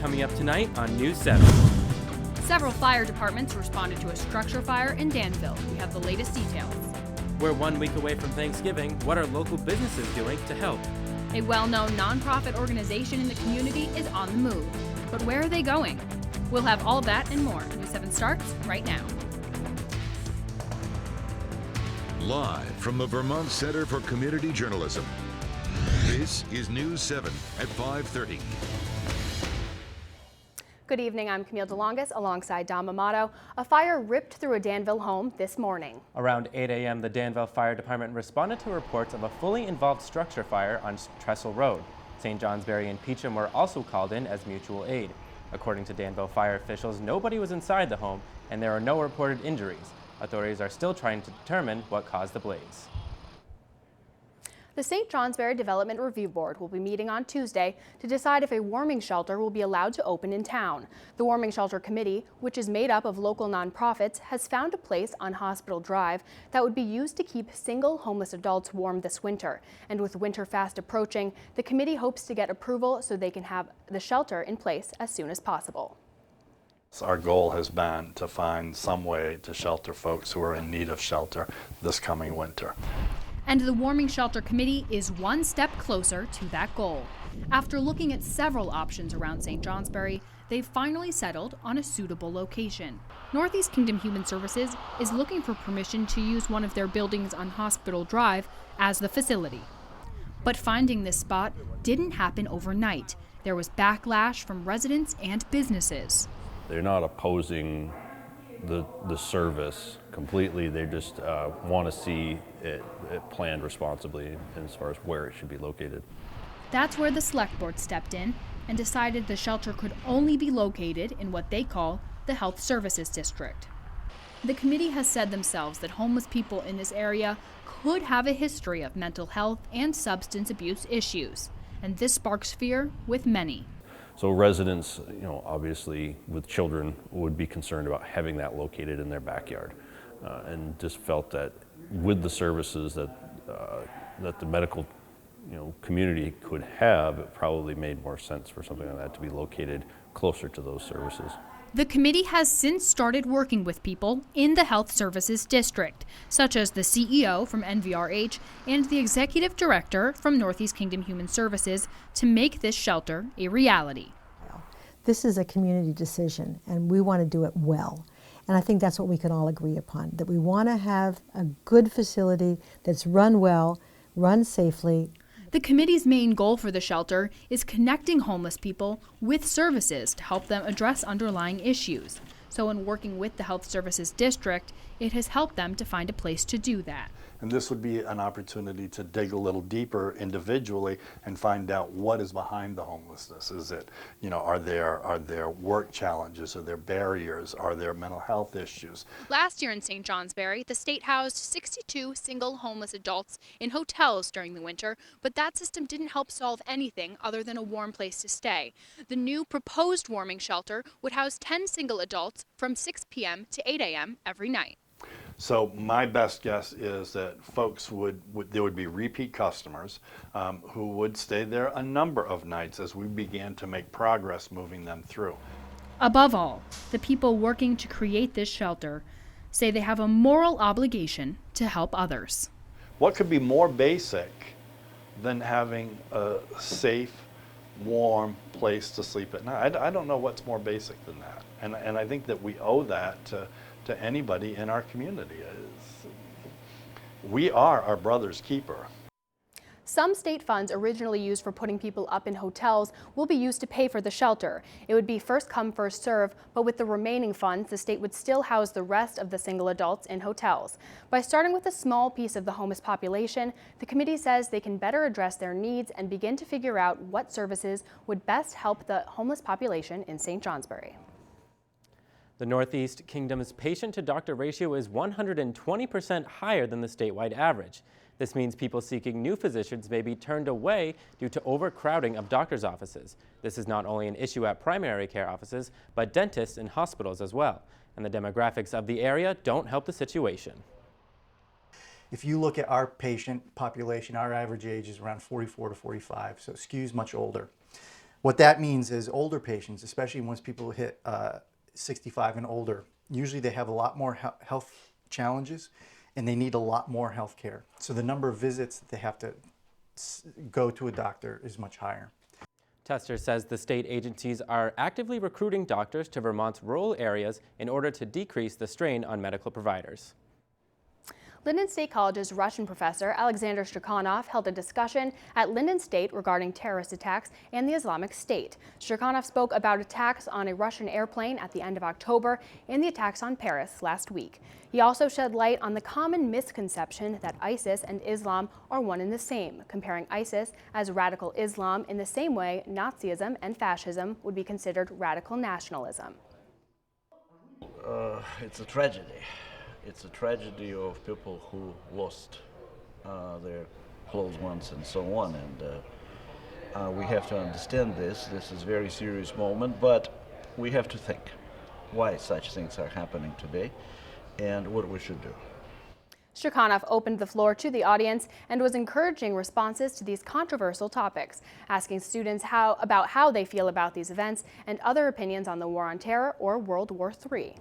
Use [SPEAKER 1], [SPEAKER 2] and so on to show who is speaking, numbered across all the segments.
[SPEAKER 1] coming up tonight on News 7.
[SPEAKER 2] Several fire departments responded to a structure fire in Danville. We have the latest details.
[SPEAKER 1] We're 1 week away from Thanksgiving. What are local businesses doing to help?
[SPEAKER 2] A well-known nonprofit organization in the community is on the move. But where are they going? We'll have all that and more. News 7 starts right now.
[SPEAKER 3] Live from the Vermont Center for Community Journalism, this is News 7 at 5:30.
[SPEAKER 4] Good evening, I'm Camille DeLongis alongside Dom Amato. A fire ripped through a Danville home this morning.
[SPEAKER 1] Around 8 a.m., the Danville Fire Department responded to reports of a fully involved structure fire on Trestle Road. St. Johnsbury and Peacham were also called in as mutual aid. According to Danville fire officials, nobody was inside the home and there are no reported injuries. Authorities are still trying to determine what caused the blaze.
[SPEAKER 4] The St. Johnsbury Development Review Board will be meeting on Tuesday to decide if a warming shelter will be allowed to open in town. The Warming Shelter Committee, which is made up of local nonprofits, has found a place on Hospital Drive that would be used to keep single homeless adults warm this winter. And with winter fast approaching, the committee hopes to get approval so they can have the shelter in place as soon as possible.
[SPEAKER 5] Our goal has been to find some way to shelter folks who are in need of shelter this coming winter.
[SPEAKER 2] And the Warming Shelter Committee is one step closer to that goal. After looking at several options around St. Johnsbury, they've finally settled on a suitable location. Northeast Kingdom Human Services is looking for permission to use one of their buildings on Hospital Drive as the facility. But finding this spot didn't happen overnight. There was backlash from residents and businesses.
[SPEAKER 6] They're not opposing the service completely. They just want to see it planned responsibly as far as where it should be located.
[SPEAKER 2] That's where the select board stepped in and decided the shelter could only be located in what they call the Health Services District. The committee has said themselves that homeless people in this area could have a history of mental health and substance abuse issues, and this sparks fear with many.
[SPEAKER 6] So residents, obviously with children would be concerned about having that located in their backyard, and just felt that with the services that the medical community could have, it probably made more sense for something like that to be located closer to those services.
[SPEAKER 2] The committee has since started working with people in the Health Services District, such as the CEO from NVRH and the Executive Director from Northeast Kingdom Human Services, to make this shelter a reality.
[SPEAKER 7] This is a community decision, and we want to do it well. And I think that's what we can all agree upon, that we want to have a good facility that's run well, run safely.
[SPEAKER 2] The committee's main goal for the shelter is connecting homeless people with services to help them address underlying issues. So in working with the Health Services District, it has helped them to find a place to do that.
[SPEAKER 5] And this would be an opportunity to dig a little deeper individually and find out what is behind the homelessness. Is it, are there work challenges? Are there barriers? Are there mental health issues?
[SPEAKER 2] Last year in St. Johnsbury, the state housed 62 single homeless adults in hotels during the winter, but that system didn't help solve anything other than a warm place to stay. The new proposed warming shelter would house 10 single adults from 6 p.m. to 8 a.m. every night.
[SPEAKER 5] So my best guess is that folks there would be repeat customers who would stay there a number of nights as we began to make progress moving them through.
[SPEAKER 2] Above all, the people working to create this shelter say they have a moral obligation to help others.
[SPEAKER 5] What could be more basic than having a safe, warm place to sleep at night? I don't know what's more basic than that. And I think that we owe that to anybody in our community. We are our brother's keeper.
[SPEAKER 4] Some state funds originally used for putting people up in hotels will be used to pay for the shelter. It would be first come, first serve, but with the remaining funds, the state would still house the rest of the single adults in hotels. By starting with a small piece of the homeless population, the committee says they can better address their needs and begin to figure out what services would best help the homeless population in St. Johnsbury.
[SPEAKER 1] The Northeast Kingdom's patient-to-doctor ratio is 120% higher than the statewide average. This means people seeking new physicians may be turned away due to overcrowding of doctors' offices. This is not only an issue at primary care offices, but dentists and hospitals as well. And the demographics of the area don't help the situation.
[SPEAKER 8] If you look at our patient population, our average age is around 44 to 45, so it skews much older. What that means is older patients, especially once people hit 65 and older, usually they have a lot more health challenges and they need a lot more health care. So the number of visits that they have to go to a doctor is much higher.
[SPEAKER 1] Tester says the state agencies are actively recruiting doctors to Vermont's rural areas in order to decrease the strain on medical providers.
[SPEAKER 4] Linden State College's Russian professor Alexander Shirkanov held a discussion at Linden State regarding terrorist attacks and the Islamic State. Shirkanov spoke about attacks on a Russian airplane at the end of October and the attacks on Paris last week. He also shed light on the common misconception that ISIS and Islam are one and the same, comparing ISIS as radical Islam in the same way Nazism and fascism would be considered radical nationalism.
[SPEAKER 9] It's a tragedy. It's a tragedy of people who lost their close ones and so on, and we have to understand this. This is a very serious moment, but we have to think why such things are happening today and what we should do.
[SPEAKER 4] Shirkanov opened the floor to the audience and was encouraging responses to these controversial topics, asking students about how they feel about these events and other opinions on the war on terror or World War III.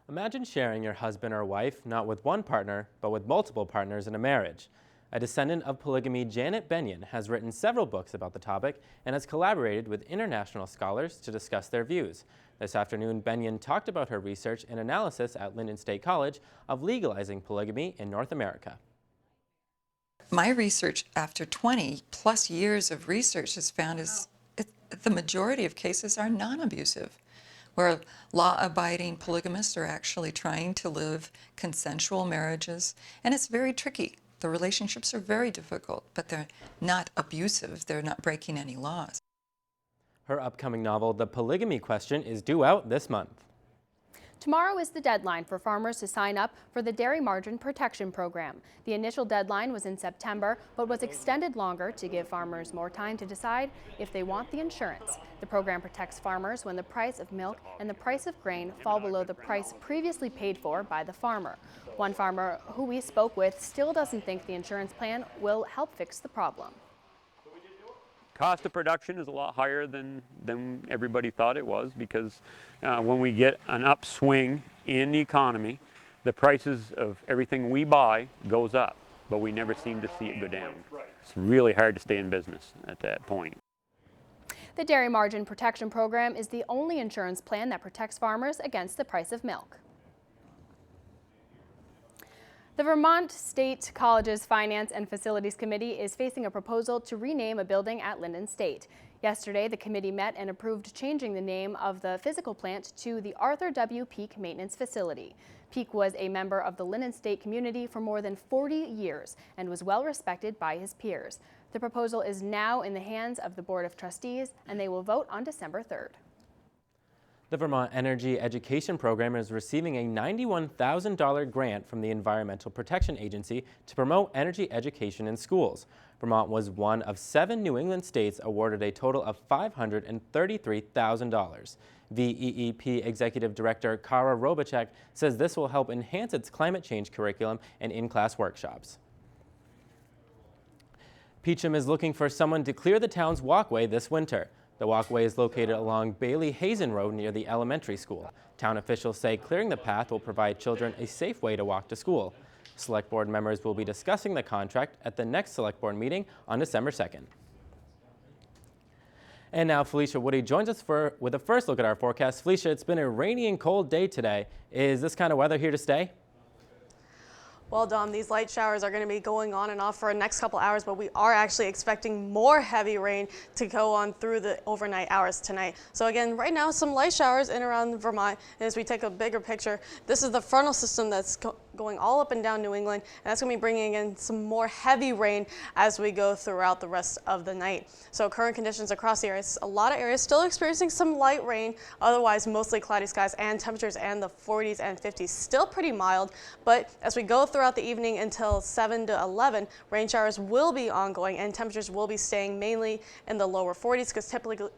[SPEAKER 1] Imagine sharing your husband or wife not with one partner, but with multiple partners in a marriage. A descendant of polygamy, Jenot has written several books about the topic and has collaborated with international scholars to discuss their views. This afternoon, Benyon talked about her research and analysis at Linden State College of legalizing polygamy in North America.
[SPEAKER 10] My research after 20 plus years of research has found the majority of cases are non-abusive, where law-abiding polygamists are actually trying to live consensual marriages, and it's very tricky. The relationships are very difficult, but they're not abusive. They're not breaking any laws.
[SPEAKER 1] Her upcoming novel, The Polygamy Question, is due out this month.
[SPEAKER 4] Tomorrow is the deadline for farmers to sign up for the Dairy Margin Protection Program. The initial deadline was in September, but was extended longer to give farmers more time to decide if they want the insurance. The program protects farmers when the price of milk and the price of grain fall below the price previously paid for by the farmer. One farmer who we spoke with still doesn't think the insurance plan will help fix the problem.
[SPEAKER 11] Cost of production is a lot higher than everybody thought it was, because when we get an upswing in the economy, the prices of everything we buy goes up, but we never seem to see it go down. It's really hard to stay in business at that point.
[SPEAKER 4] The Dairy Margin Protection Program is the only insurance plan that protects farmers against the price of milk. The Vermont State College's Finance and Facilities Committee is facing a proposal to rename a building at Linden State. Yesterday, the committee met and approved changing the name of the physical plant to the Arthur W. Peak Maintenance Facility. Peak was a member of the Linden State community for more than 40 years and was well respected by his peers. The proposal is now in the hands of the Board of Trustees, and they will vote on December 3rd.
[SPEAKER 1] The Vermont Energy Education Program is receiving a $91,000 grant from the Environmental Protection Agency to promote energy education in schools. Vermont was one of 7 New England states awarded a total of $533,000. VEEP Executive Director Kara Robacek says this will help enhance its climate change curriculum and in-class workshops. Peacham is looking for someone to clear the town's walkway this winter. The walkway is located along Bailey-Hazen Road near the elementary school. Town officials say clearing the path will provide children a safe way to walk to school. Select Board members will be discussing the contract at the next Select Board meeting on December 2nd. And now Felicia Woody joins us with a first look at our forecast. Felicia, it's been a rainy and cold day today. Is this kind of weather here to stay?
[SPEAKER 12] Well, Dom, these light showers are going to be going on and off for the next couple hours, but we are actually expecting more heavy rain to go on through the overnight hours tonight. So again, right now, some light showers in around Vermont. And as we take a bigger picture, this is the frontal system that's going all up and down New England, and that's going to be bringing in some more heavy rain as we go throughout the rest of the night. So current conditions across the areas, a lot of areas still experiencing some light rain, otherwise mostly cloudy skies and temperatures and the 40s and 50s, still pretty mild. But as we go throughout the evening until 7 to 11, rain showers will be ongoing and temperatures will be staying mainly in the lower 40s, because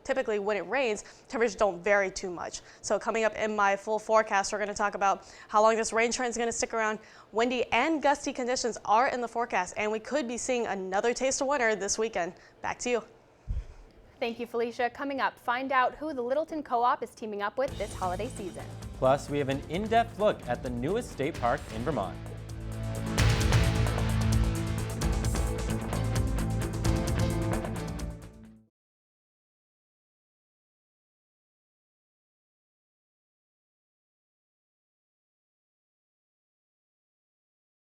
[SPEAKER 12] typically when it rains, temperatures don't vary too much. So coming up in my full forecast, we're going to talk about how long this rain trend is going to stick around. Windy and gusty conditions are in the forecast, and we could be seeing another taste of winter this weekend. Back to you.
[SPEAKER 4] Thank you, Felicia. Coming up, find out who the Littleton Co-op is teaming up with this holiday season.
[SPEAKER 1] Plus, we have an in-depth look at the newest state park in Vermont.